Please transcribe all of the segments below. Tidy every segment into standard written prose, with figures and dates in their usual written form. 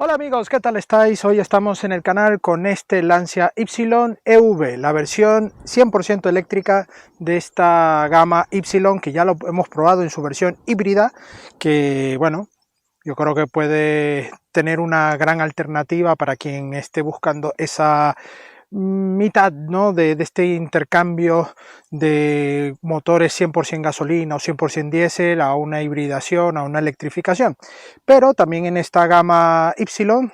Hola amigos, ¿qué tal estáis? Hoy estamos en el canal con este Lancia Y EV, la versión 100% eléctrica de esta gama Y, que ya lo hemos probado en su versión híbrida, que bueno, yo creo que puede tener una gran alternativa para quien esté buscando esa mitad, ¿no? de este intercambio de motores 100% gasolina o 100% diésel a una hibridación, a una electrificación. Pero también en esta gama Y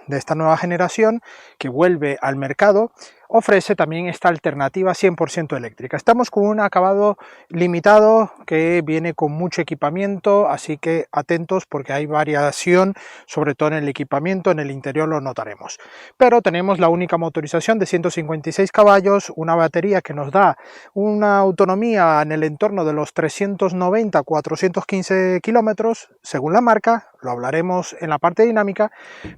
de esta nueva generación que vuelve al mercado, ofrece también esta alternativa 100% eléctrica. Estamos con un acabado limitado que viene con mucho equipamiento, así que atentos porque hay variación, sobre todo en el equipamiento, en el interior lo notaremos. Pero tenemos la única motorización de 156 caballos, una batería que nos da una autonomía en el entorno de los 390-415 kilómetros, según la marca, lo hablaremos en la parte dinámica,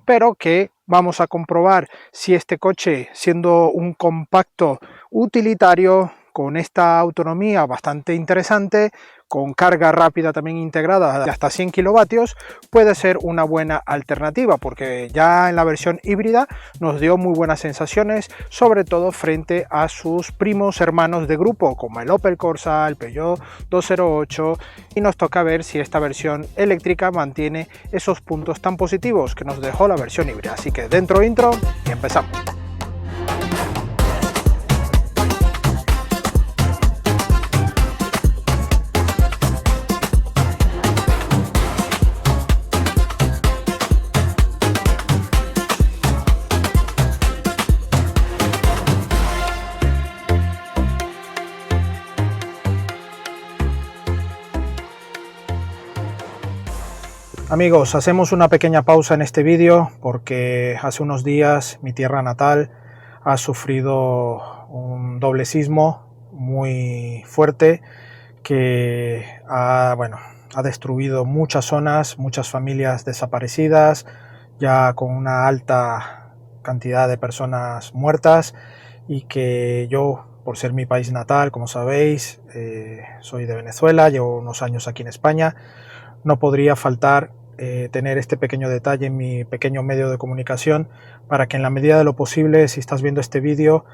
pero que vamos a comprobar si este coche, siendo un compacto utilitario, con esta autonomía bastante interesante, con carga rápida también integrada de hasta 100 kilovatios, puede ser una buena alternativa, porque ya en la versión híbrida nos dio muy buenas sensaciones, sobre todo frente a sus primos hermanos de grupo, como el Opel Corsa, el Peugeot 208, y nos toca ver si esta versión eléctrica mantiene esos puntos tan positivos que nos dejó la versión híbrida. Así que dentro intro y empezamos. Amigos, hacemos una pequeña pausa en este vídeo porque hace unos días mi tierra natal ha sufrido un doble sismo muy fuerte que ha destruido muchas zonas, muchas familias desaparecidas, ya con una alta cantidad de personas muertas, y que yo, por ser mi país natal, como sabéis, soy de Venezuela, llevo unos años aquí en España, no podría faltar tener este pequeño detalle en mi pequeño medio de comunicación para que en la medida de lo posible, si estás viendo este vídeo,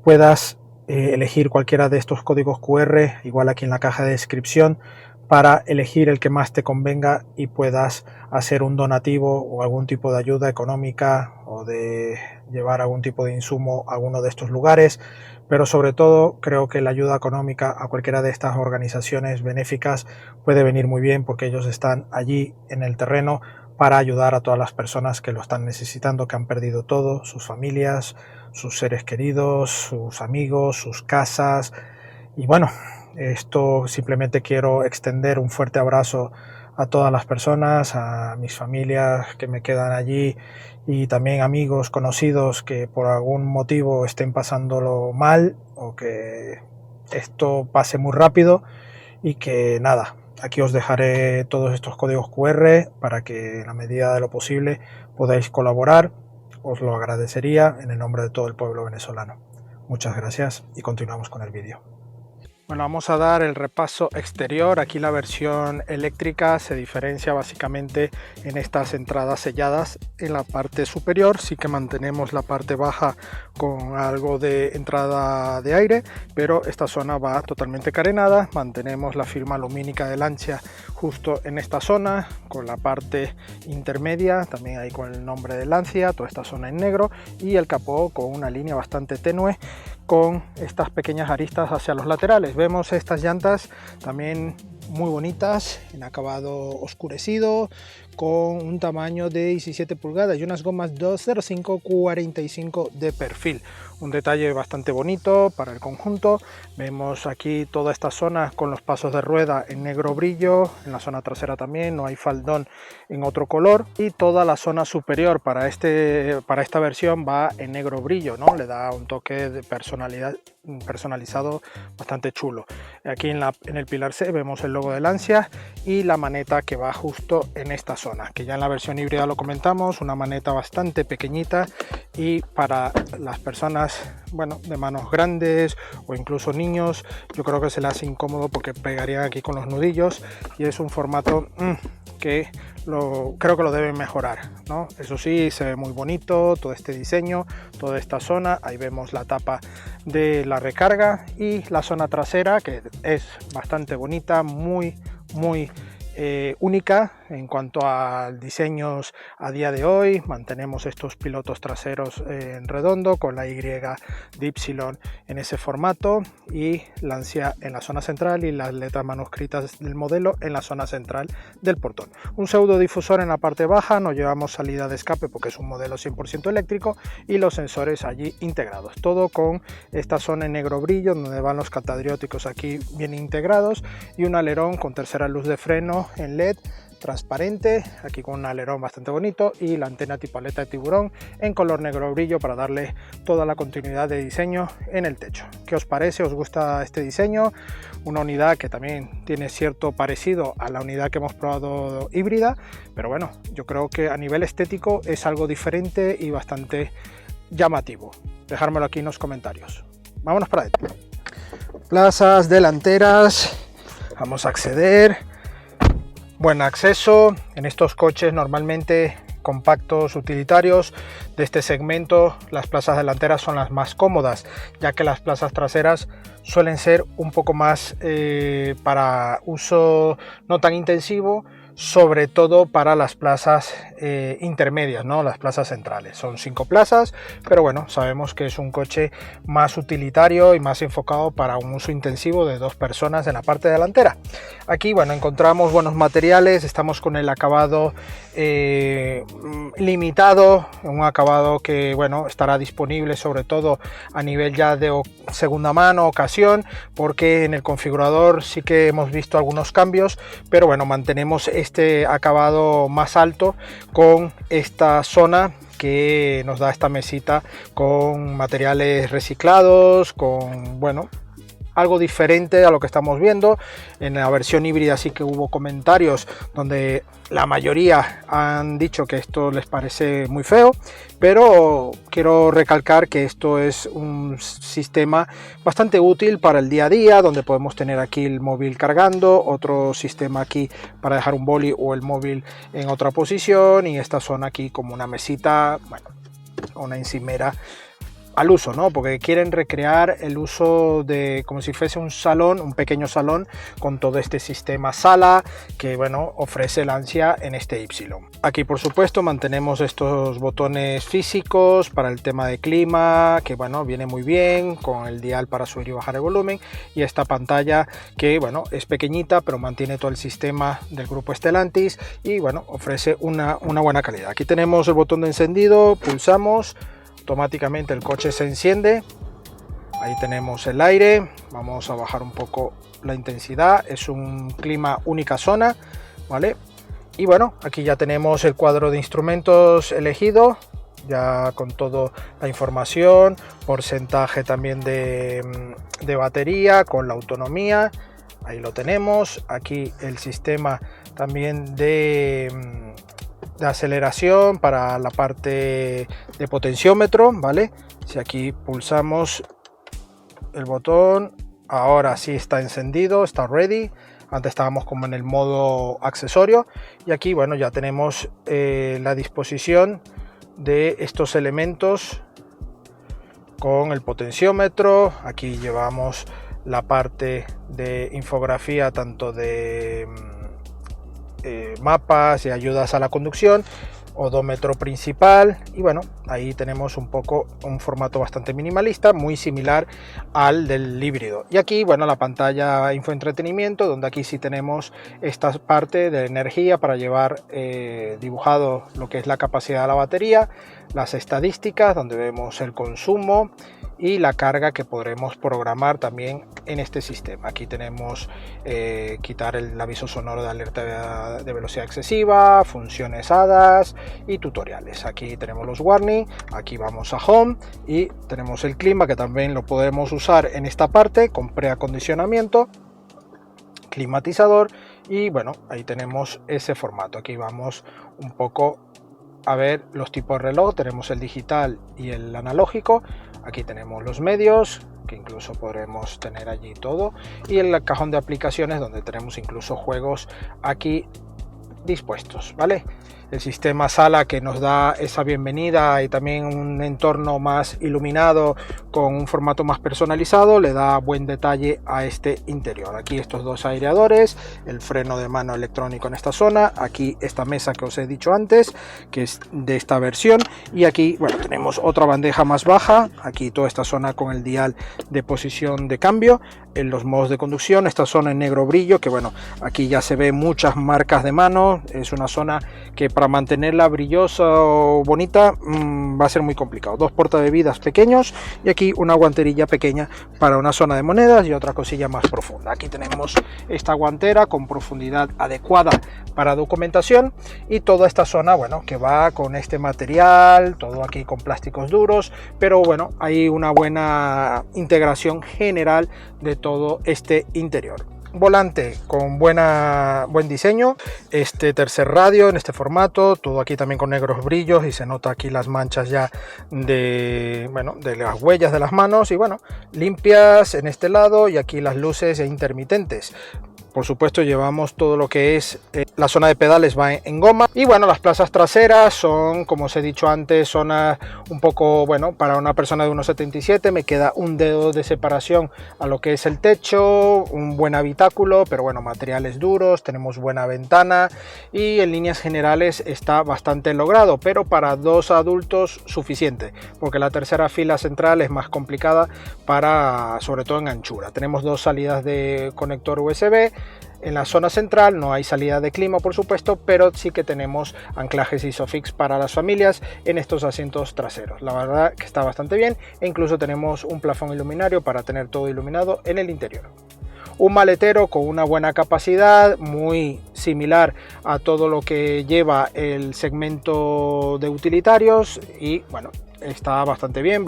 puedas elegir cualquiera de estos códigos QR, igual aquí en la caja de descripción, para elegir el que más te convenga y puedas hacer un donativo o algún tipo de ayuda económica o de llevar algún tipo de insumo a alguno de estos lugares. Pero sobre todo creo que la ayuda económica a cualquiera de estas organizaciones benéficas puede venir muy bien, porque ellos están allí en el terreno para ayudar a todas las personas que lo están necesitando, que han perdido todo, sus familias, sus seres queridos, sus amigos, sus casas. Y bueno, esto simplemente quiero extender un fuerte abrazo a todas las personas, a mis familias que me quedan allí, y también amigos, conocidos que por algún motivo estén pasándolo mal, o que esto pase muy rápido. Y que nada, aquí os dejaré todos estos códigos QR para que en la medida de lo posible podáis colaborar. Os lo agradecería en el nombre de todo el pueblo venezolano. Muchas gracias y continuamos con el vídeo. Bueno, vamos a dar el repaso exterior. Aquí la versión eléctrica se diferencia básicamente en estas entradas selladas. En la parte superior sí que mantenemos la parte baja con algo de entrada de aire, pero esta zona va totalmente carenada. Mantenemos la firma lumínica de Lancia justo en esta zona, con la parte intermedia también ahí con el nombre de Lancia, toda esta zona en negro, y el capó con una línea bastante tenue con estas pequeñas aristas hacia los laterales. Vemos estas llantas también muy bonitas, en acabado oscurecido, con un tamaño de 17 pulgadas y unas gomas 205/45 de perfil. Un detalle bastante bonito para el conjunto. Vemos aquí toda esta zona con los pasos de rueda en negro brillo, en la zona trasera también, no hay faldón en otro color, y toda la zona superior para esta versión va en negro brillo, ¿no? Le da un toque de personalizado bastante chulo. Aquí en el pilar C vemos el logo de Lancia y la maneta que va justo en esta zona, que ya en la versión híbrida lo comentamos, una maneta bastante pequeñita y para las personas, bueno, de manos grandes o incluso niños, yo creo que se les hace incómodo porque pegarían aquí con los nudillos, y es un formato que creo que lo deben mejorar, ¿no? Eso sí, se ve muy bonito todo este diseño, toda esta zona. Ahí vemos la tapa de la recarga y la zona trasera, que es bastante bonita, muy única en cuanto a diseños a día de hoy. Mantenemos estos pilotos traseros en redondo con la Y de Y en ese formato, y Lancia en la zona central y las letras manuscritas del modelo en la zona central del portón. Un pseudo difusor en la parte baja, no llevamos salida de escape porque es un modelo 100% eléctrico, y los sensores allí integrados, todo con esta zona en negro brillo donde van los catadióticos aquí bien integrados, y un alerón con tercera luz de freno en LED transparente, aquí con un alerón bastante bonito, y la antena tipo aleta de tiburón en color negro brillo para darle toda la continuidad de diseño en el techo. ¿Qué os parece? ¿Os gusta este diseño? Una unidad que también tiene cierto parecido a la unidad que hemos probado híbrida, pero bueno, yo creo que a nivel estético es algo diferente y bastante llamativo. Dejármelo aquí en los comentarios. Vámonos para adentro. Plazas delanteras, vamos a acceder. Buen acceso en estos coches normalmente compactos utilitarios de este segmento. Las plazas delanteras son las más cómodas, ya que las plazas traseras suelen ser un poco más para uso no tan intensivo, sobre todo para las plazas intermedias, ¿no? Las plazas centrales. Son 5 plazas, pero bueno, sabemos que es un coche más utilitario y más enfocado para un uso intensivo de 2 personas en la parte delantera. Aquí, bueno, encontramos buenos materiales, estamos con el acabado limitado, un acabado que, bueno, estará disponible sobre todo a nivel ya de segunda mano, ocasión, porque en el configurador sí que hemos visto algunos cambios, pero bueno, mantenemos este acabado más alto con esta zona que nos da esta mesita con materiales reciclados, con, bueno, algo diferente a lo que estamos viendo. En la versión híbrida sí que hubo comentarios donde la mayoría han dicho que esto les parece muy feo, pero quiero recalcar que esto es un sistema bastante útil para el día a día, donde podemos tener aquí el móvil cargando, otro sistema aquí para dejar un boli o el móvil en otra posición, y esta zona aquí como una mesita, bueno, una encimera al uso, ¿no? Porque quieren recrear el uso de como si fuese un salón, un pequeño salón con todo este sistema sala que, bueno, ofrece Lancia en este Y. Aquí, por supuesto, mantenemos estos botones físicos para el tema de clima, que, bueno, viene muy bien con el dial para subir y bajar el volumen, y esta pantalla que, bueno, es pequeñita pero mantiene todo el sistema del grupo Stellantis y, bueno, ofrece una buena calidad. Aquí tenemos el botón de encendido, pulsamos, automáticamente el coche se enciende. Ahí tenemos el aire, vamos a bajar un poco la intensidad, es un clima única zona, ¿vale? Y bueno, aquí ya tenemos el cuadro de instrumentos elegido, ya con toda la información, porcentaje también de batería, con la autonomía, ahí lo tenemos. Aquí el sistema también de aceleración para la parte de potenciómetro, ¿vale? Si aquí pulsamos el botón, ahora sí está encendido, está ready. Antes estábamos como en el modo accesorio, y aquí, bueno, ya tenemos la disposición de estos elementos con el potenciómetro. Aquí llevamos la parte de infografía, tanto de mapas y ayudas a la conducción, odómetro principal, y bueno, ahí tenemos un poco un formato bastante minimalista, muy similar al del híbrido. Y aquí, bueno, la pantalla infoentretenimiento, donde aquí sí tenemos esta parte de energía para llevar dibujado lo que es la capacidad de la batería, las estadísticas, donde vemos el consumo y la carga que podremos programar también en este sistema. Aquí tenemos quitar el aviso sonoro de alerta de velocidad excesiva, funciones HADAS y tutoriales. Aquí tenemos los warning, aquí vamos a home y tenemos el clima, que también lo podemos usar en esta parte con preacondicionamiento, climatizador, Y bueno, ahí tenemos ese formato. Aquí vamos un poco a ver los tipos de reloj. Tenemos el digital y el analógico. Aquí tenemos los medios, que incluso podremos tener allí todo, y el cajón de aplicaciones, donde tenemos incluso juegos aquí dispuestos, ¿vale? El sistema sala, que nos da esa bienvenida y también un entorno más iluminado con un formato más personalizado, le da buen detalle a este interior. Aquí estos dos aireadores, el freno de mano electrónico en esta zona, aquí esta mesa que os he dicho antes, que es de esta versión, y aquí, bueno, tenemos otra bandeja más baja, aquí toda esta zona con el dial de posición de cambio, en los modos de conducción, esta zona en negro brillo, que bueno, aquí ya se ve muchas marcas de mano, es una zona que para mantenerla brillosa o bonita va a ser muy complicado. Dos portabebidas pequeños y aquí una guanterilla pequeña para una zona de monedas y otra cosilla más profunda. Aquí tenemos esta guantera con profundidad adecuada para documentación, y toda esta zona, bueno, que va con este material, todo aquí con plásticos duros, pero bueno, hay una buena integración general de todo este interior. Volante con buen diseño, este tercer radio en este formato, todo aquí también con negros brillos, y se nota aquí las manchas ya de las huellas de las manos, y bueno, limpias en este lado, y aquí las luces intermitentes. Por supuesto, llevamos todo lo que es la zona de pedales, va en goma, y bueno, las plazas traseras son, como os he dicho antes, zonas un poco, bueno, para una persona de 1,77 me queda un dedo de separación a lo que es el techo, un buen habitáculo, pero bueno, materiales duros, tenemos buena ventana, y en líneas generales está bastante logrado, pero para dos adultos suficiente, porque la tercera fila central es más complicada para, sobre todo en anchura. Tenemos dos salidas de conector USB. En la zona central no hay salida de clima, por supuesto, pero sí que tenemos anclajes ISOFIX para las familias en estos asientos traseros. La verdad que está bastante bien, e incluso tenemos un plafón iluminario para tener todo iluminado en el interior. Un maletero con una buena capacidad, muy similar a todo lo que lleva el segmento de utilitarios, y bueno, está bastante bien,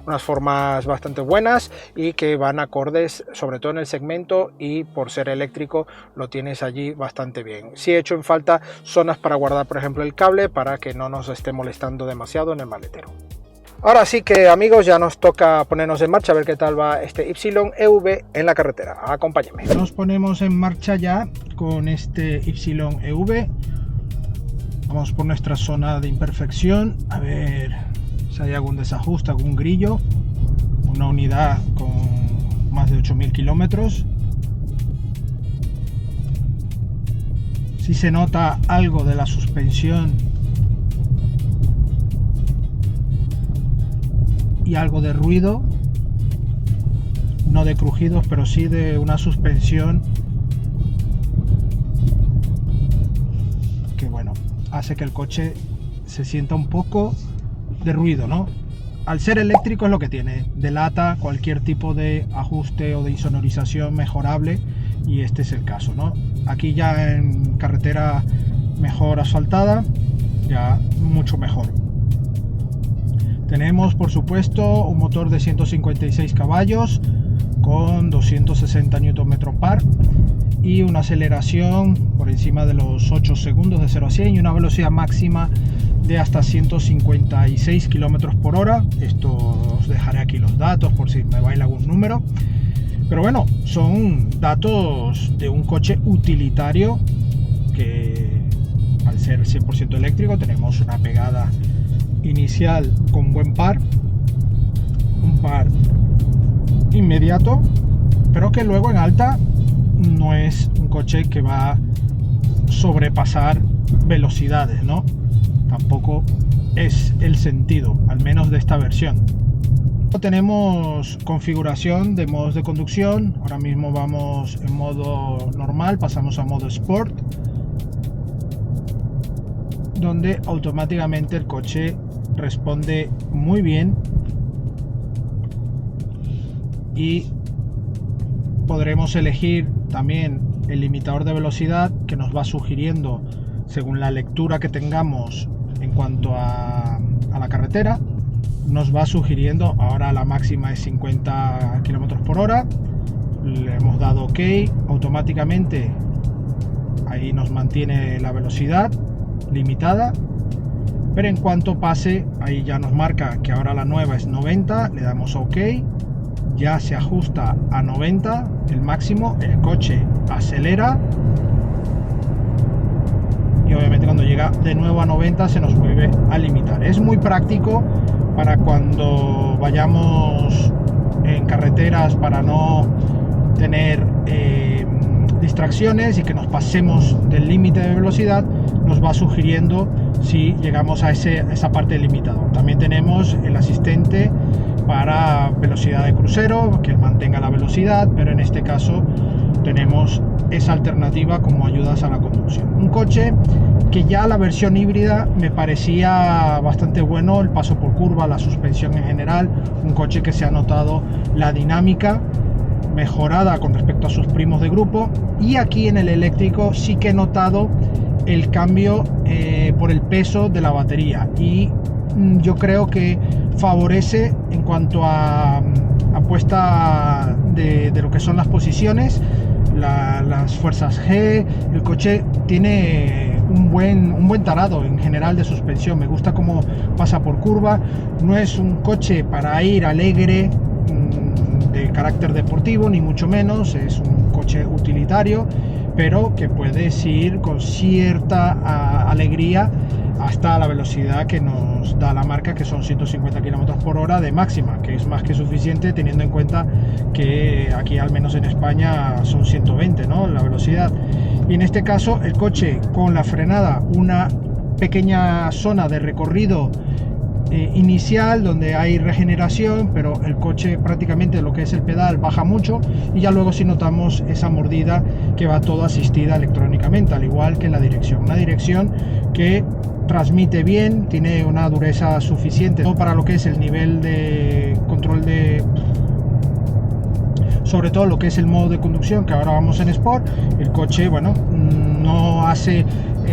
unas formas bastante buenas y que van acordes sobre todo en el segmento, y por ser eléctrico lo tienes allí bastante bien. Sí he hecho en falta zonas para guardar, por ejemplo, el cable, para que no nos esté molestando demasiado en el maletero. Ahora sí que, amigos, ya nos toca ponernos en marcha a ver qué tal va este YEV en la carretera. Acompáñenme. Nos ponemos en marcha ya con este YEV. Vamos por nuestra zona de imperfección, a ver si hay algún desajuste, algún grillo. Una unidad con más de 8.000 kilómetros. Si se nota algo de la suspensión y algo de ruido, no de crujidos, pero sí de una suspensión que, bueno, hace que el coche se sienta un poco de ruido, ¿no? Al ser eléctrico es lo que tiene, delata cualquier tipo de ajuste o de insonorización mejorable, y este es el caso, ¿no? Aquí ya en carretera mejor asfaltada, ya mucho mejor. Tenemos, por supuesto, un motor de 156 caballos con 260 Nm par, y una aceleración por encima de los 8 segundos de 0 a 100, y una velocidad máxima de hasta 156 km por hora. Esto os dejaré aquí los datos por si me baila algún número, pero bueno, son datos de un coche utilitario que, al ser 100% eléctrico, tenemos una pegada inicial con buen par, un par inmediato, pero que luego en alta no es un coche que va a sobrepasar velocidades, ¿no? Tampoco es el sentido, al menos de esta versión. Tenemos configuración de modos de conducción. Ahora mismo vamos en modo normal, pasamos a modo Sport, donde automáticamente el coche responde muy bien, y podremos elegir también el limitador de velocidad, que nos va sugiriendo según la lectura que tengamos en cuanto a la carretera. Nos va sugiriendo, ahora la máxima es 50 km por hora, le hemos dado OK, automáticamente ahí nos mantiene la velocidad limitada, pero en cuanto pase, ahí ya nos marca que ahora la nueva es 90, le damos OK, ya se ajusta a 90 el máximo, el coche acelera y obviamente cuando llega de nuevo a 90 se nos vuelve a limitar. Es muy práctico para cuando vayamos en carreteras, para no tener distracciones y que nos pasemos del límite de velocidad, nos va sugiriendo si llegamos a esa parte del limitador. También tenemos el asistente para velocidad de crucero, que mantenga la velocidad, pero en este caso tenemos esa alternativa como ayudas a la conducción. Un coche que ya la versión híbrida me parecía bastante bueno, el paso por curva, la suspensión en general, un coche que se ha notado la dinámica mejorada con respecto a sus primos de grupo, y aquí en el eléctrico sí que he notado el cambio por el peso de la batería, y yo creo que favorece en cuanto a apuesta de lo que son las posiciones, las fuerzas G. El coche tiene un buen tarado en general de suspensión, me gusta cómo pasa por curva, no es un coche para ir alegre de carácter deportivo, ni mucho menos, es un coche utilitario, pero que puedes ir con cierta alegría hasta la velocidad que nos da la marca, que son 150 km por hora de máxima, que es más que suficiente teniendo en cuenta que aquí, al menos en España, son 120, ¿no?, la velocidad. Y en este caso el coche con la frenada, una pequeña zona de recorrido inicial donde hay regeneración, pero el coche prácticamente lo que es el pedal baja mucho, y ya luego sí notamos esa mordida que va todo asistida electrónicamente, al igual que la dirección, una dirección que transmite bien, tiene una dureza suficiente para lo que es el nivel de control de, sobre todo lo que es el modo de conducción, que ahora vamos en Sport. El coche, bueno, no hace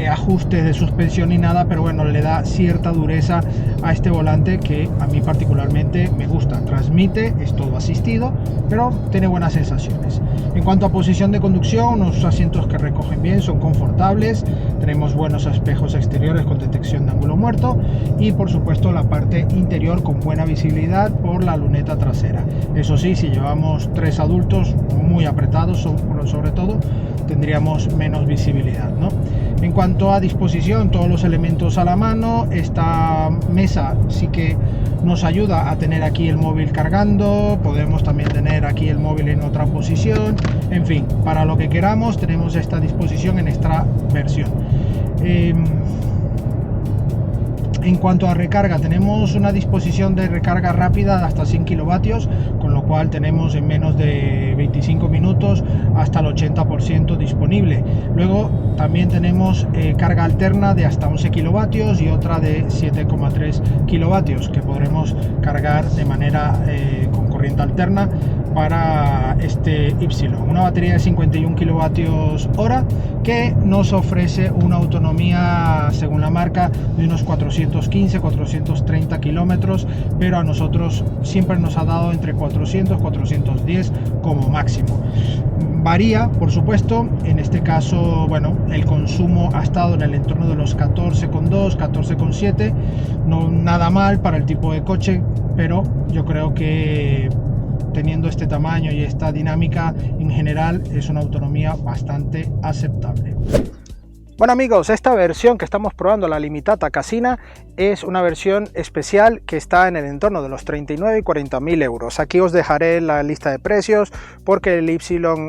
ajustes de suspensión ni nada, pero bueno, le da cierta dureza a este volante que a mí particularmente me gusta. Transmite, es todo asistido, pero tiene buenas sensaciones. En cuanto a posición de conducción, unos asientos que recogen bien, son confortables, tenemos buenos espejos exteriores con detección de ángulo muerto, y por supuesto la parte interior con buena visibilidad por la luneta trasera. Eso sí, si llevamos 3 adultos muy apretados, sobre todo, tendríamos menos visibilidad, ¿no? En cuanto a disposición, todos los elementos a la mano. Esta mesa sí que nos ayuda a tener aquí el móvil cargando, podemos también tener aquí el móvil en otra posición, en fin, para lo que queramos tenemos esta disposición en esta versión. En cuanto a recarga, tenemos una disposición de recarga rápida de hasta 100 kilovatios, con lo cual tenemos en menos de 25 minutos hasta el 80% disponible. Luego también tenemos carga alterna de hasta 11 kilovatios y otra de 7,3 kilovatios que podremos cargar de manera con corriente alterna para este Y. Una batería de 51 kilovatios hora que nos ofrece una autonomía, según la marca, de unos 415-430 kilómetros, pero a nosotros siempre nos ha dado entre 400-410 como máximo. Varía, por supuesto, en este caso, bueno, el consumo ha estado en el entorno de los 14,2, 14,7, no nada mal para el tipo de coche, pero yo creo que teniendo este tamaño y esta dinámica en general es una autonomía bastante aceptable. Bueno amigos, esta versión que estamos probando, la Limitata Casina, es una versión especial que está en el entorno de los 39 y 40.000 euros. Aquí os dejaré la lista de precios porque el Y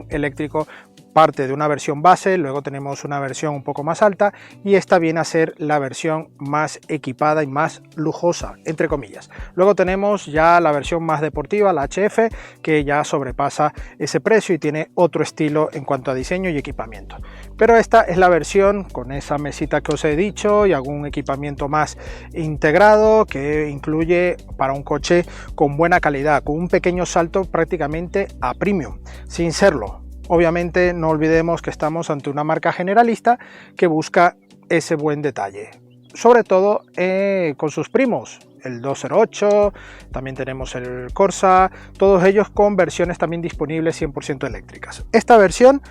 eléctrico parte de una versión base, luego tenemos una versión un poco más alta y esta viene a ser la versión más equipada y más lujosa, entre comillas. Luego tenemos ya la versión más deportiva, la HF, que ya sobrepasa ese precio y tiene otro estilo en cuanto a diseño y equipamiento. Pero esta es la versión con esa mesita que os he dicho y algún equipamiento más integrado que incluye para un coche con buena calidad, con un pequeño salto prácticamente a premium, sin serlo. Obviamente no olvidemos que estamos ante una marca generalista que busca ese buen detalle, sobre todo con sus primos, el 208, también tenemos el Corsa, todos ellos con versiones también disponibles 100% eléctricas. Esta versión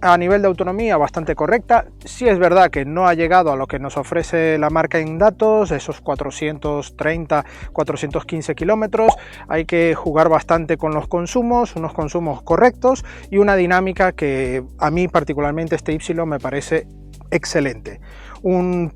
A nivel de autonomía bastante correcta. Sí es verdad que no ha llegado a lo que nos ofrece la marca en datos, esos 430, 415 kilómetros. Hay que jugar bastante con los consumos, unos consumos correctos y una dinámica que a mí particularmente este Y me parece excelente. Un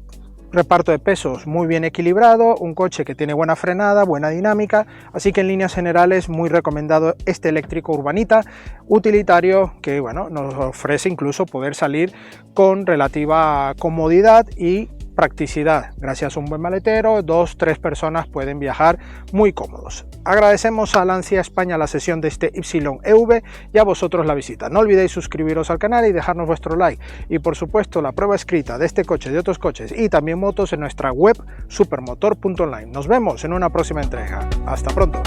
reparto de pesos muy bien equilibrado, un coche que tiene buena frenada, buena dinámica, así que en líneas generales muy recomendado este eléctrico Urbanita utilitario que bueno, nos ofrece incluso poder salir con relativa comodidad y practicidad. Gracias a un buen maletero, 2-3 personas pueden viajar muy cómodos. Agradecemos a Lancia España la sesión de este YEV y a vosotros la visita. No olvidéis suscribiros al canal y dejarnos vuestro like. Y por supuesto la prueba escrita de este coche y de otros coches y también motos en nuestra web supermotor.online. Nos vemos en una próxima entrega. Hasta pronto.